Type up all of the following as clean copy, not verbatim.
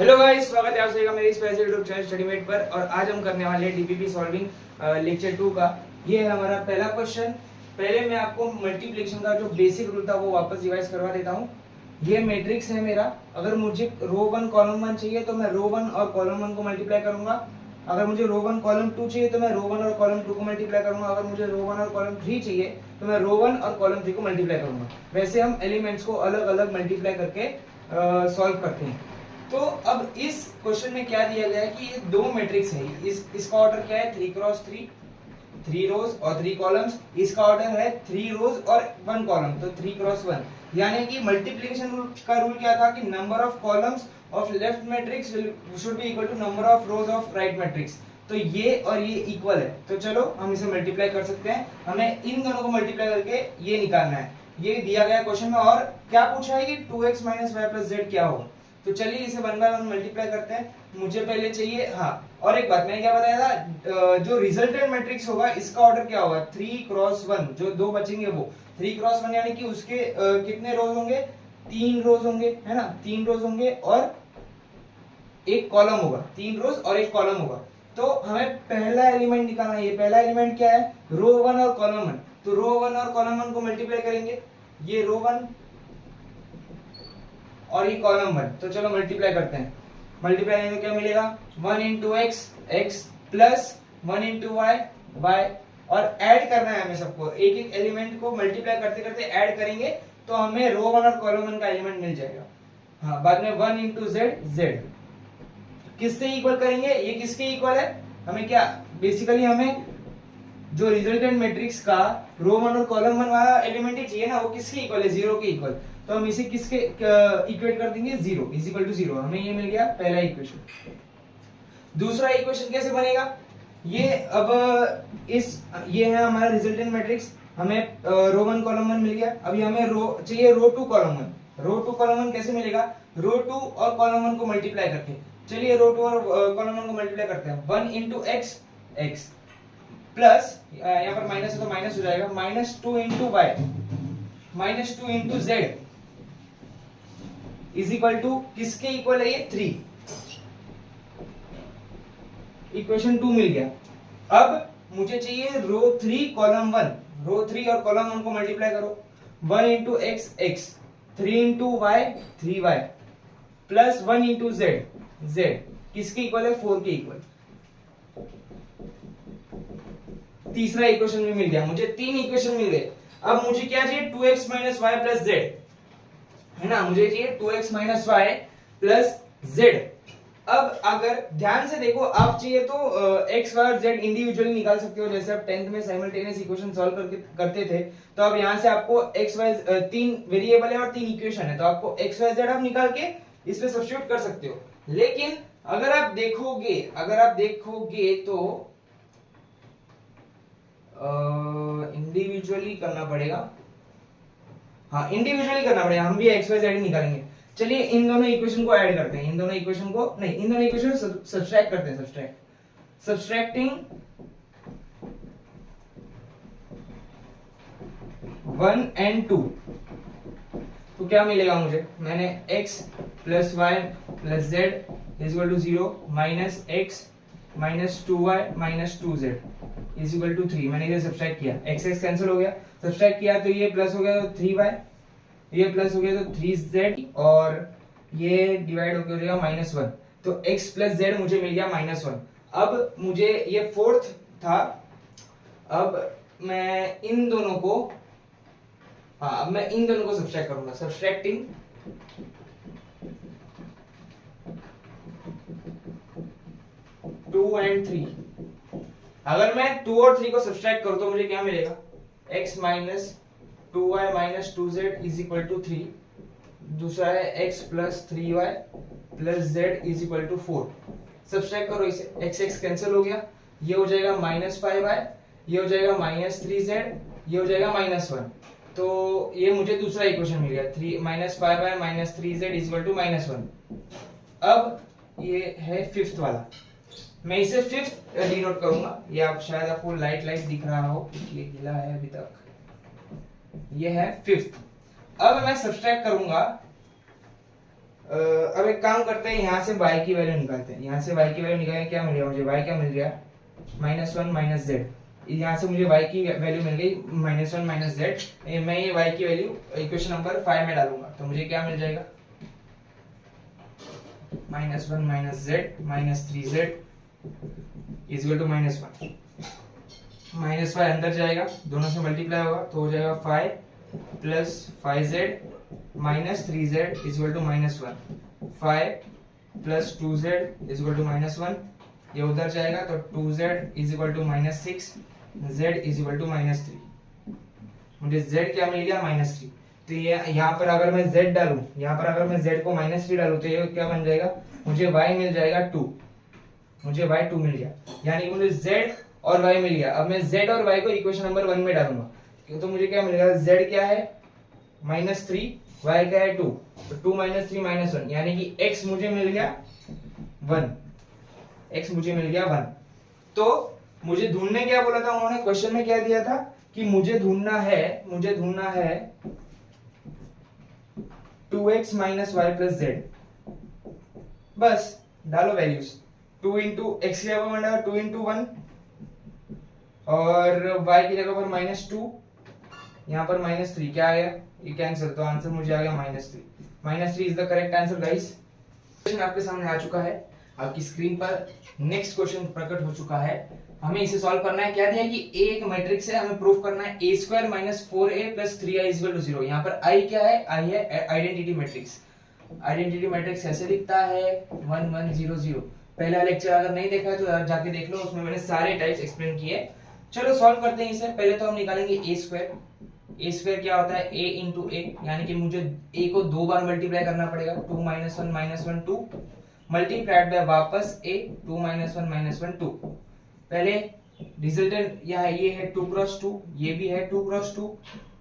Hello guys, स्वागत है आप सभी का मेरे स्पेशल यूट्यूब चैनल स्टडीमेट पर। और आज हम करने वाले हैं डीपीपी सॉल्विंग लेक्चर 2 का। ये है हमारा पहला क्वेश्चन। पहले मैं आपको मल्टीप्लिकेशन का जो बेसिक रूल था वो वापस रिवाइज करवा देता हूँ। ये मैट्रिक्स है मेरा। अगर मुझे रो 1 कॉलम 1 चाहिए तो मैं रो 1 और कॉलम 1 को मल्टीप्लाई करूंगा। अगर मुझे रो 1 कॉलम 2 चाहिए तो मैं रो 1 और कॉलम 2 को मल्टीप्लाई करूंगा। अगर मुझे रो 1 और कॉलम 3 चाहिए तो मैं रो 1 और कॉलम 3 को मल्टीप्लाई करूंगा। वैसे हम एलिमेंट्स को अलग अलग मल्टीप्लाई करके सॉल्व करते हैं। तो अब इस क्वेश्चन में क्या दिया गया है कि ये दो मैट्रिक्स है। इसका ऑर्डर क्या है 3x3, 3 रोज और 3 कॉलम्स। इसका ऑर्डर है 3 रोज और 1 कॉलम, तो 3x1। यानी कि मल्टीप्लिकेशन रूल का रूल क्या था कि number of columns of left matrix should be equal to number of rows of right matrix. तो ये और ये इक्वल है, तो चलो हम इसे मल्टीप्लाई कर सकते हैं। हमें इन दोनों को मल्टीप्लाई करके ये निकालना है। ये दिया गया क्वेश्चन में। और क्या पूछा है कि 2x minus Y plus Z क्या होगा। तो चलिए इसे 1 बाय 1 मल्टीप्लाई करते हैं। मुझे पहले चाहिए, हाँ, और एक बात मैंने क्या बताया था, जो रिजल्टेंट मैट्रिक्स होगा इसका ऑर्डर क्या होगा 3x1। जो दो बचेंगे वो 3x1, यानी कि उसके कितने रोज होंगे, 3 रोज होंगे, है ना, 3 रोज होंगे और एक कॉलम होगा। 3 रोज और एक कॉलम होगा। तो हमें पहला एलिमेंट निकालना है। ये पहला एलिमेंट क्या है, रो 1 और कॉलम 1। तो रो 1 और कॉलम 1 को मल्टीप्लाई करेंगे। ये रो 1 और ये कॉलम 1। तो चलो मल्टीप्लाई करते हैं। मल्टीप्लाई करेंगे तो क्या मिलेगा, 1 into x x plus 1 into y y. और ऐड करना है हमें सबको, एक एक एलिमेंट को मल्टीप्लाई करते करते ऐड करेंगे तो हमें रो 1 और कॉलम 1 का एलिमेंट मिल जाएगा। हाँ, बाद में 1 इंटू जेड जेड। किससे इक्वल करेंगे, ये किसके इक्वल है, हमें क्या, बेसिकली हमें जो रिजल्टेंट मैट्रिक्स का रो 1 और कॉलम 1 वाला एलिमेंट ही चाहिए ना, वो किसके इक्वल है, 0 के इक्वल। तो हम इसे किसके इक्वेट कर देंगे, 0 इज इक्वल टू 0। हमें ये मिल गया पहला इक्वेशन। दूसरा इक्वेशन कैसे बनेगा, ये अब ये है हमारा रिजल्टेंट मैट्रिक्स। हमें रो 1 कॉलम 1 मिल गया। अभी हमें रो चाहिए रो 2 कॉलम 1। रो 2 कॉलम 1 कैसे मिलेगा, रो 2 और कॉलम 1 को मल्टीप्लाई करके। चलिए रो 2 और कॉलम 1 को मल्टीप्लाई करते हैं। 1 इंटू एक्स एक्स प्लस, यहाँ पर माइनस है तो माइनस हो जाएगा, minus 2 into y minus 2 into z is equal to किसके इक्वल है, ये 3। इक्वेशन 2 मिल गया। अब मुझे चाहिए रो 3 कॉलम 1। रो 3 और कॉलम 1 को मल्टीप्लाई करो। 1 into x x, 3 into y 3y plus 1 into z z किसके इक्वल है, 4 के इक्वल। तीसरा इक्वेशन भी मिल गया। मुझे 3 इक्वेशन मिल गए। अब मुझे क्या चाहिए, 2x minus Y plus Z, है ना, मुझे चाहिए 2x minus Y plus Z. अब अगर ध्यान से देखो, आप चाहिए तो x y और z इंडिविजुअली निकाल सकते हो, जैसे आप 10th में साइमल्टेनियस इक्वेशन सॉल्व करते थे। तो अब यहाँ से आपको x y 3 वेरिएबल है और 3 इक्वेशन है, तो आपको x y z आप निकाल के इसमें सब्स्टिट्यूट कर सकते हो। लेकिन अगर आप देखोगे तो इंडिविजुअली करना पड़ेगा। हाँ, इंडिविजुअली करना पड़ेगा। हम भी एक्स वाई जेड निकालेंगे। चलिए इन दोनों इक्वेशन को ऐड करते हैं। इन दोनों इक्वेशन सब्सट्रैक्ट करते हैं। सब्सट्रैक्टिंग 1 and 2, तो क्या मिलेगा मुझे, मैंने x plus y plus z is equal to 0 minus x minus 2y minus 2z is equal to 3। मैंने इसे सब्सट्रैक्ट किया, x x कैंसिल हो गया, सब्सट्रैक्ट किया तो ये प्लस हो गया तो 3y, ये प्लस हो गया तो 3z और ये डिवाइड हो गया -1। तो x प्लस z मुझे मिल गया -1। अब मुझे ये फोर्थ था। अब मैं इन दोनों को सब्सट्रैक्ट करूंगा। Subtracting 2 and 3। अगर मैं 2 और 3 को सब्सट्रैक्ट करूं तो मुझे क्या मिलेगा, x minus 2y minus 2z is equal to 3। दूसरा है x plus 3y plus z is equal to 4। Subtract करो इसे, x x कैंसिल हो गया, ये हो जाएगा -5y, ये हो जाएगा -3z, ये हो जाएगा -1। तो ये मुझे दूसरा इक्वेशन मिल गया, -5y -3z is equal to -1। अब ये है फिफ्थ वाला, मैं इसे फिफ्थ डिनोट करूंगा। ये आप शायद आपको लाइट दिख रहा हो क्योंकि ये गिला है अभी तक। ये है फिफ्थ। अब मैं सब्सट्रैक्ट करूंगा अब एक काम करते हैं, यहाँ से y की वैल्यू निकालते हैं। यहाँ से y की वैल्यू निकालेंगे, क्या मिल गया मुझे, y क्या मिल गया, -1 माइनस z। यहाँ से मुझे y की वैल्यू मिल गई -1 माइनस z। मैं ये y की वैल्यू इक्वेशन नंबर 5 में डालूंगा, तो मुझे क्या मिल जाएगा, -1 minus z minus 3z is equal to -1। -5 अंदर जाएगा, दोनों से मल्टीप्लाई होगा तो हो जाएगा 5 plus 5z minus 3z is equal to -1। 5 plus 2z is equal to -1, ये उधर जाएगा तो 2z is equal to -6, z is equal to -3। मुझे z क्या मिल गया, -3। तो ये यहाँ पर अगर मैं z डालूं, यहाँ पर अगर मैं z को -3 डालूं तो ये क्या बन जाएगा, मुझे y मिल जाएगा 2, मुझे y 2 मिल गया, यानी कि मुझे z और y मिल गया। अब मैं z और y को इक्वेशन नंबर 1 में डालूंगा, तो मुझे क्या मिलेगा, z क्या है -3, y क्या है 2, तो 2 - 3 -1, यानी कि x मुझे मिल गया 1, x मुझे मिल गया 1। तो मुझे ढूंढने क्या बोला था उन्होंने, क्वेश्चन में क्या दिया था कि मुझे ढूंढना है 2x minus Y plus Z. बस डालो वैल्यूज, 2 इंटू एक्स की जगह पर डालो 2 इंटू 1 और y की जगह पर -2, यहाँ पर -3, क्या आया, ये कैंसिल, तो आंसर मुझे आ गया -3। -3 is the correct answer guys. Question आपके सामने आ चुका है, आपकी स्क्रीन पर नेक्स्ट क्वेश्चन प्रकट हो चुका है। हमें इसे सॉल्व करना है। क्या दिया कि a एक मैट्रिक्स है, हमें प्रूफ करना है a square minus 4a plus 3i is equal to 0। यहाँ पर i क्या है, i है आइडेंटिटी मैट्रिक्स। आइडेंटिटी मैट्रिक्स ऐसे दिखता है 1 1 0 0। पहला लेक्चर अगर नहीं देखा है तो जाके देख लो, उसमें मैंने सारे टाइप्स एक्सप्लेन किए। चलो सॉल्व करते हैं इसे। पहले तो हम निकालेंगे a स्क्वायर। a स्क्वायर क्या होता है, a इंटू a, यानी कि मुझे a को 2 बार मल्टीप्लाई करना पड़ेगा, 2 - 1 2 मल्टीप्लाइड बाय वापस a, 2 - 1 - 1 2। पहले रिजल्टेंट ये है 2 क्रॉस 2, ये भी है 2 क्रॉस 2।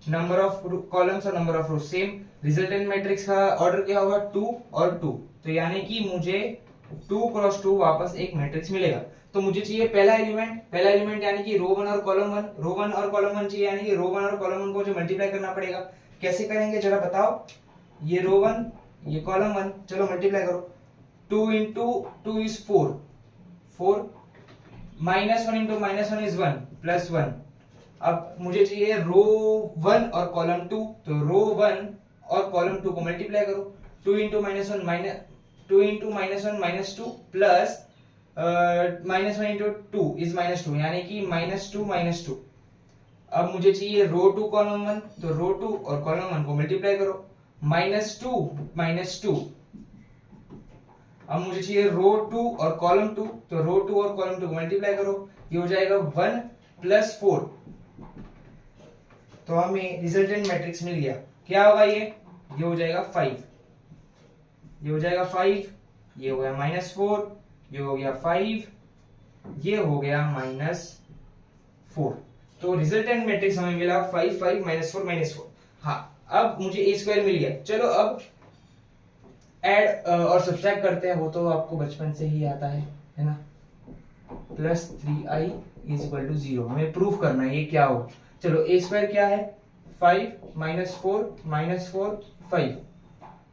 नंबर ऑफ कॉलम्स और number of rose same. Resultant matrix का ऑर्डर क्या होगा, 2 और 2, तो यानी कि मुझे 2 क्रॉस 2 वापस एक मैट्रिक्स मिलेगा। तो मुझे चाहिए पहला एलिमेंट यानी कि रो 1 और कॉलम 1, रो 1 और कॉलम 1 चाहिए, यानी कि रो 1 और कॉलम 1 को मुझे मल्टीप्लाई करना पड़ेगा। कैसे करेंगे जरा बताओ, ये रो 1 ये कॉलम 1, चलो मल्टीप्लाई करो। 2 into 2 is 4, -1 into -1 is 1 plus 1। अब मुझे चाहिए रो 1 और कॉलम 2, तो रो 1 और कॉलम 2 को मल्टीप्लाई करो। 2 into -1 2 into -1 -2 plus -1 into 2 is -2, यानी कि -2 -2। अब मुझे चाहिए रो 2 कॉलम 1, तो रो 2 और कॉलम 1 को मल्टीप्लाई करो, -2 -2। अब मुझे चाहिए रो 2 और कॉलम 2, तो रो 2 और कॉलम 2 को मल्टीप्लाई करो, ये हो जाएगा 1 प्लस 4। तो हमें रिजल्टेंट मैट्रिक्स मिल गया। क्या होगा ये हो जाएगा 5, ये हो जाएगा 5, ये हो गया -4, ये हो गया 5, ये हो गया -4। तो रिजल्टेंट मैट्रिक्स हमें मिला 5 5 -4 -4। हाँ, अब मुझे a स्क्वायर मिल गया। चलो अब ऐड और सब्ट्रैक्ट करते हैं, वो तो आपको बचपन से ही आता है ना। Plus 3i is equal to 0, हमें प्रूफ करना है ये क्या हो। चलो a स्क्वायर क्या है, 5 -4 -4 5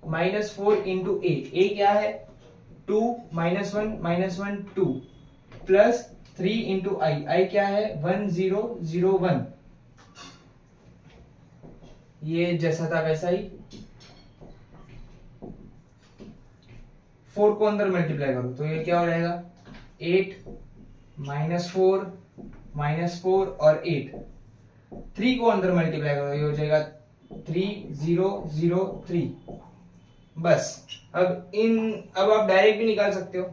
-4 इंटू a क्या है 2 -1 -1 2 प्लस 3 इंटू i क्या है 1 0 0 1। ये जैसा था वैसा ही। 4 को अंदर मल्टीप्लाई करो तो ये क्या हो जाएगा 8 -4 और 8। 3 को अंदर मल्टीप्लाई करो, ये हो जाएगा 3 0 0 3। बस अब आप डायरेक्ट भी निकाल सकते हो।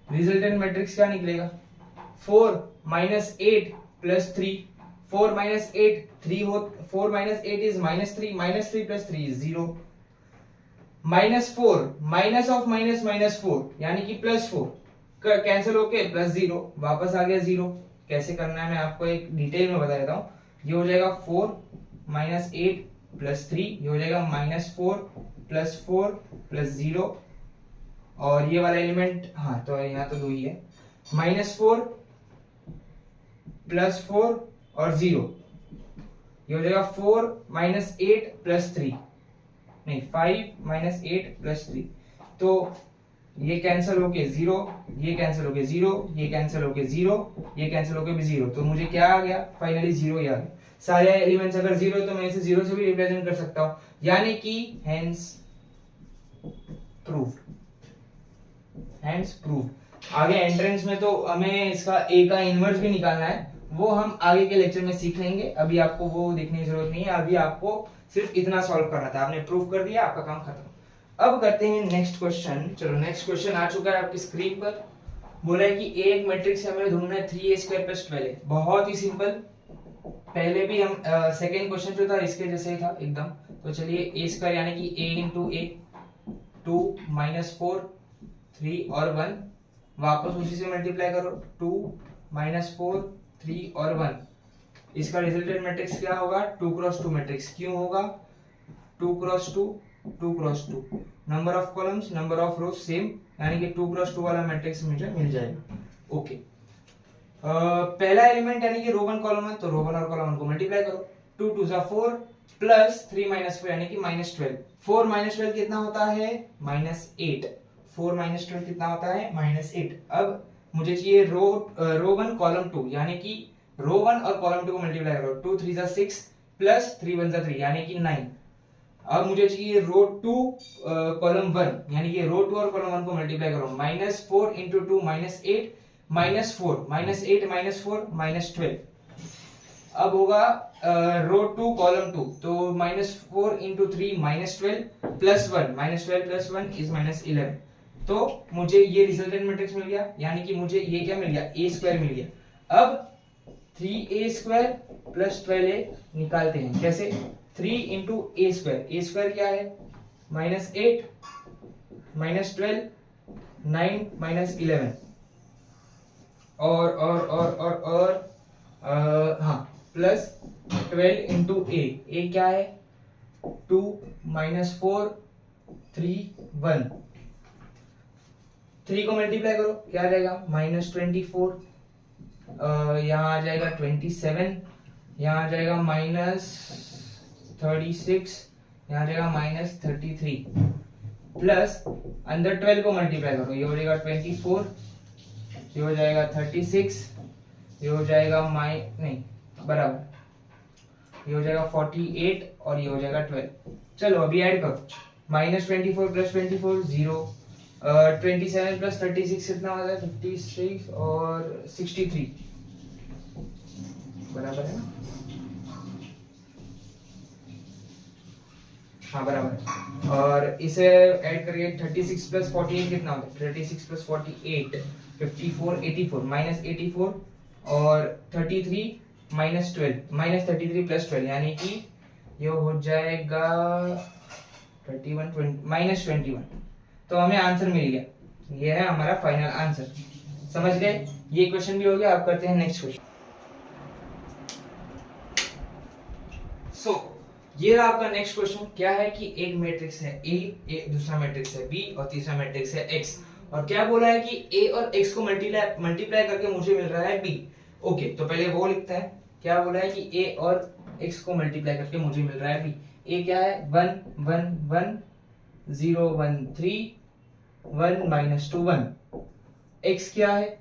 रिजल्टेंट मैट्रिक्स क्या निकलेगा, 4 -8 प्लस 3। 4 -8 3 हो, 4 -8 is -3 -3 plus 3 is 0। -4 minus of -4 यानी कि +4 कैंसिल होके +0 वापस आ गया 0। कैसे करना है मैं आपको एक डिटेल में बता देता हूँ। ये हो जाएगा 4 -8 प्लस 3, ये हो जाएगा -4 प्लस 4 प्लस 0। और ये वाला एलिमेंट, हाँ तो यहाँ तो 2 ही है। -4 प्लस 4 और 0, ये हो जाएगा 4 -8 प्लस 3। नहीं 5 माइनस 8 प्लस 3, तो ये कैंसिल होके 0, ये कैंसिल होके 0, ये कैंसिल होके 0, ये कैंसिल होके भी 0, तो मुझे क्या आ गया फाइनली 0 ही आ गया। सारे एलिमेंट्स अगर 0 है तो मैं इसे 0 से भी रिप्रेजेंट कर सकता हूं, यानी कि हेंस प्रूव्ड, हेंस प्रूव्ड। आगे एंट्रेंस में तो हमें इसका ए का इनवर्स भी निकालना है, वो हम आगे के लेक्चर में सीख लेंगे, अभी आपको वो देखने की जरूरत नहीं है, अभी आपको सिर्फ इतना सॉल्व करना था, आपने प्रूव कर दिया, आपका काम खत्म। अब करते हैं नेक्स्ट क्वेश्चन। चलो नेक्स्ट क्वेश्चन आ चुका है आपकी स्क्रीन पर, बोला है कि एक मैट्रिक्स हमें ढूंढना है 3a² + 12a। बहुत ही सिंपल, पहले भी हम सेकंड क्वेश्चन जो था इसके जैसे ही था एकदम। तो चलिए a² यानी कि a × a, 2 - 4 3 और 1, वापस उसी से मल्टीप्लाई करो, 2 - 4 3 और 1। इसका रिजल्टेंट मैट्रिक्स क्या होगा? 2 × 2 मैट्रिक्स। क्यों होगा? 2 × 2 2 × 2, number of columns number of rose same, यानी कि 2 × 2 वाला मैट्रिक्स मुझे मिल जाएगा। ओके, पहला एलिमेंट यानी कि रो 1 कॉलम 1, तो रो 1 और कॉलम 1 को मल्टीप्लाई करो, 2 × 2 = 4 प्लस 3 - 4 यानी कि -12। 4 - 12 कितना होता है? -8। 4 - 12 कितना होता है? -8। अब मुझे चाहिए रो 1 कॉलम 2, यानी कि रो 1 और कॉलम 2 को मल्टीप्लाई करो, 2 × 3 = 6 प्लस 3 × 1 = 3 यानी कि 9। अब मुझे चाहिए रो 2 कॉलम 1, यानी कि रो 2 और कॉलम 1 को मल्टीप्लाई करो, -4 × 2 -8 -4 -8 -4 -12। अब होगा रो 2 कॉलम 2, तो -4 × 3 -12 प्लस 1, -12 प्लस 1 इज -11। तो मुझे ये रिजल्टेंट मैट्रिक्स मिल गया, यानी कि मुझे ये क्या मिल गया? a² मिल गया। अब 3a² + 12a निकालते हैं, कैसे? 3 × a², a² क्या है? -8 -12 9 -11 और हाँ प्लस 12 × a क्या है? 2 - 4 3 1। 3 को मल्टीप्लाई करो, क्या आ जाएगा? -24, यहाँ आ जाएगा 27, यहाँ आ जाएगा -36, यहाँ आ जाएगा -33, प्लस अंदर 12 को मल्टीप्लाई करो, ये हो जाएगा 24, ये हो जाएगा 36, ये हो जाएगा बराबर, ये हो जाएगा 48 और ये हो जाएगा 12। चलो अभी ऐड करो, -24 + 24 0, 27 + 36 कितना हो जाएगा? 56 और 63, बराबर है ना? हाँ बराबर। और इसे ऐड करिए, 36 + 48 कितना होता है? 36 + 48 54 84 -84 और 33 -12 -33 + 12 यानी कि ये हो जाएगा 31 20 -21। तो हमें आंसर मिल गया, ये है हमारा फाइनल आंसर। समझ गए? ये क्वेश्चन भी हो गया। अब करते हैं नेक्स्ट क्वेश्चन। ये रहा आपका नेक्स्ट क्वेश्चन। क्या है कि एक मैट्रिक्स है ए, दूसरा मैट्रिक्स है बी और तीसरा मैट्रिक्स है एक्स, और क्या बोला है कि ए और एक्स को मल्टीप्लाई करके मुझे मिल रहा है बी। ओके, तो पहले वो लिखता है, क्या बोला है कि ए और एक्स को मल्टीप्लाई करके मुझे मिल रहा है बी। ए क्या है? 1 1 1 0 1 3 1 -2 1। एक्स क्या है?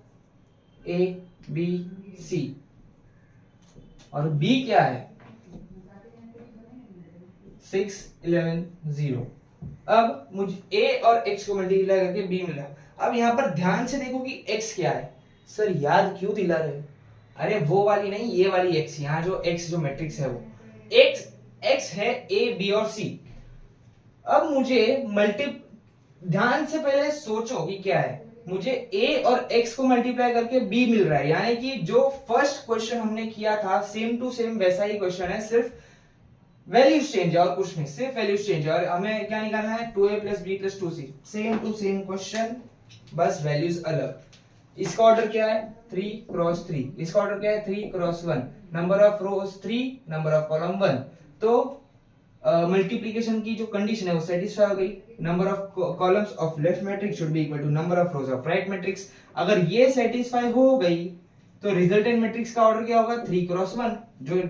ए बी सी, और बी क्या है? 6 11 0। अब मुझे a और x को मल्टीप्लाई करके b मिला। अब यहाँ पर ध्यान से देखो कि x क्या है। सर याद क्यों दिला रहे हो? अरे वो वाली नहीं, ये वाली x। यहाँ जो x जो मैट्रिक्स है वो x है a b और c। अब मुझे ध्यान से पहले सोचो कि क्या है। मुझे a और x को मल्टीप्लाई करके b मिल रहा है, यानी कि जो फर्स्ट क्वेश्चन हमने किया था सेम टू सेम वैसा ही क्वेश्चन है, सिर्फ वैल्यूज चेंज है और कुछ नहीं, सिर्फ वैल्यूज चेंज है। और हमें क्या निकालना है? 2a + b + 2c। Same to same question, बस वैल्यूज अलग। इसका ऑर्डर क्या है? 3 × 3। इसका ऑर्डर क्या है? 3 × 1। Number of rose 3, number of column 1। तो मल्टीप्लिकेशन की जो कंडीशन है वो सेटिस्फाई हो गई। Number of columns of left matrix should be equal to number of rows of right matrix. अगर ये सेटिस्फाई हो गई तो रिजल्टेंट मैट्रिक्स का ऑर्डर क्या होगा? 3 × 1।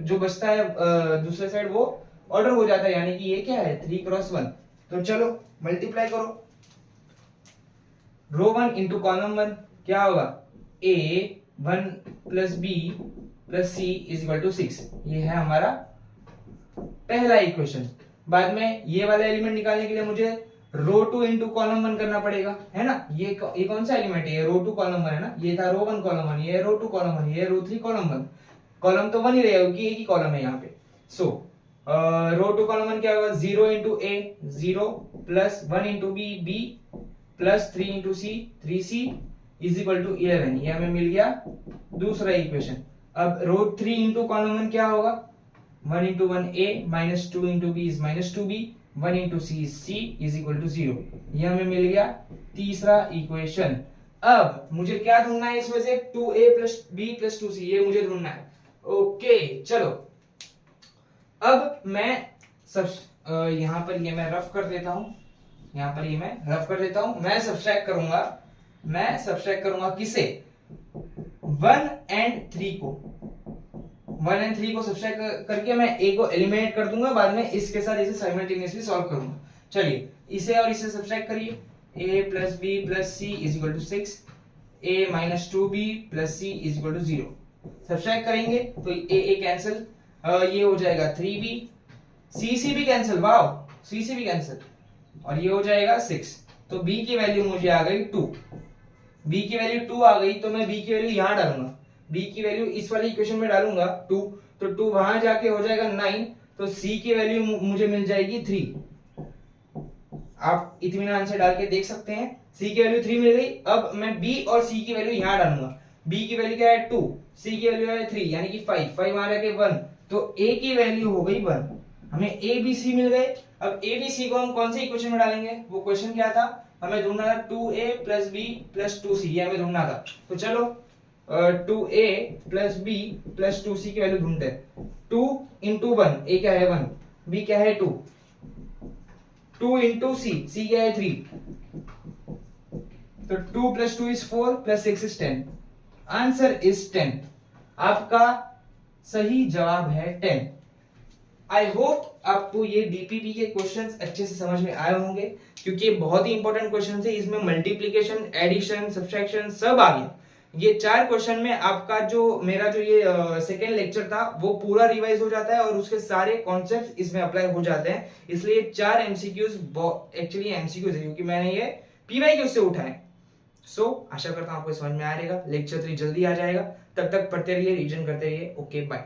जो बचता है दूसरे साइड वो ऑर्डर हो जाता है, यानी कि ये क्या है? 3 × 1। तो चलो मल्टीप्लाई करो, रो 1 इंटू कॉलम 1 क्या होगा, A1 plus b plus c is equal to 6। ये है हमारा पहला इक्वेशन। बाद में ये वाला एलिमेंट निकालने के लिए मुझे रो 2 इंटू कॉलम 1 करना पड़ेगा, है ना। ये कौन सा एलिमेंट है, ये रो 2 कॉलम 1 है ना। ये था रो 1 कॉलम 1, ये रो 2 कॉलम 1, ये रो 3 कॉलम 1। कॉलम तो 1 ही रहेगा क्योंकि एक ही कॉलम है यहाँ पे। सो रो 2 कॉलम 1 क्या होगा, 0 into a 0 plus 1 into b b plus 3 into c 3c is equal to 11। ये हमें मिल गया दूसरा इक्वेशन। अब रो 3 इंटू कॉलम 1 क्या होगा, 1 into 1 a minus 2 into b is minus 2b 1 into c c is equal to 0। ये हमें मिल गया तीसरा इक्वेशन। अब मुझे क्या ढूंढना है इसमें से, 2a plus b plus 2c, ये मुझे ढूंढना है। ओके चलो, अब मैं सब यहां पर ये मैं रफ कर देता हूं, यहां पर ये मैं रफ कर देता हूं। मैं सब्सट्रैक्ट करूंगा किसे, 1 एंड 3 को, 1 एंड 3 को सब्सट्रैक्ट करके मैं a को एलिमिनेट कर दूंगा, बाद में इसके साथ इसे साइमल्टेनियसली सॉल्व करूंगा। चलिए इसे और इसे सब्सट्रैक्ट करिए, a plus b plus c is equal to 6, a minus 2b plus c is equal to 0। Subtract करेंगे तो a कैंसिल, ये हो जाएगा 3b, c भी कैंसिल, वाओ c भी कैंसिल, और ये हो जाएगा 6। तो b की वैल्यू मुझे आ गई 2, b की वैल्यू 2 आ गई, तो मैं b की वैल्यू यहां डालूंगा, b की वैल्यू इस वाले इक्वेशन में डालूंगा 2, तो 2 वहां जाके हो जाएगा 9, तो c की वैल्यू मुझे मिल जाएगी 3। आप इत्मीनान से डाल के देख सकते हैं, c की वैल्यू 3 मिल गई। अब मैं b और c की वैल्यू यहां डालूंगा, b की वैल्यू क्या है 2, c की वैल्यू है 3 यानी कि 5 वहां जाके 1, तो a की वैल्यू हो गई 1। हमें a b c मिल गए। अब a b c को हम कौन से इक्वेशन में डालेंगे, वो क्वेश्चन क्या था, हमें ढूंढना था 2a plus b plus 2c, ये हमें ढूंढना था। तो चलो 2a plus b plus 2c की वैल्यू ढूंढते हैं। 2 इंटू 1, a क्या है 1, b क्या है 2, 2 इंटू c क्या है 3, तो 2 plus 2 is 4 plus 6 is 10। Answer is 10। आपका सही जवाब है 10। आई होप आपको ये डीपीपी के क्वेश्चंस अच्छे से समझ में आए होंगे, क्योंकि ये बहुत ही इंपॉर्टेंट क्वेश्चन है। इसमें मल्टीप्लीकेशन, एडिशन, सब्सट्रैक्शन सब आ गया। ये 4 क्वेश्चन में आपका जो मेरा जो ये सेकेंड लेक्चर था वो पूरा रिवाइज हो जाता है और उसके सारे कॉन्सेप्ट्स इसमें अप्लाई हो जाते हैं। इसलिए 4 एमसीक्यूज एक्चुअली एमसीक्यूज है क्योंकि मैंने ये पीवाईक्यू से उठाए। आशा करता हूं आपको समझ में आ रहेगा। लेक्चर 3 जल्दी आ जाएगा, तब तक पढ़ते रहिए, रिवीजन करते रहिए। Okay bye.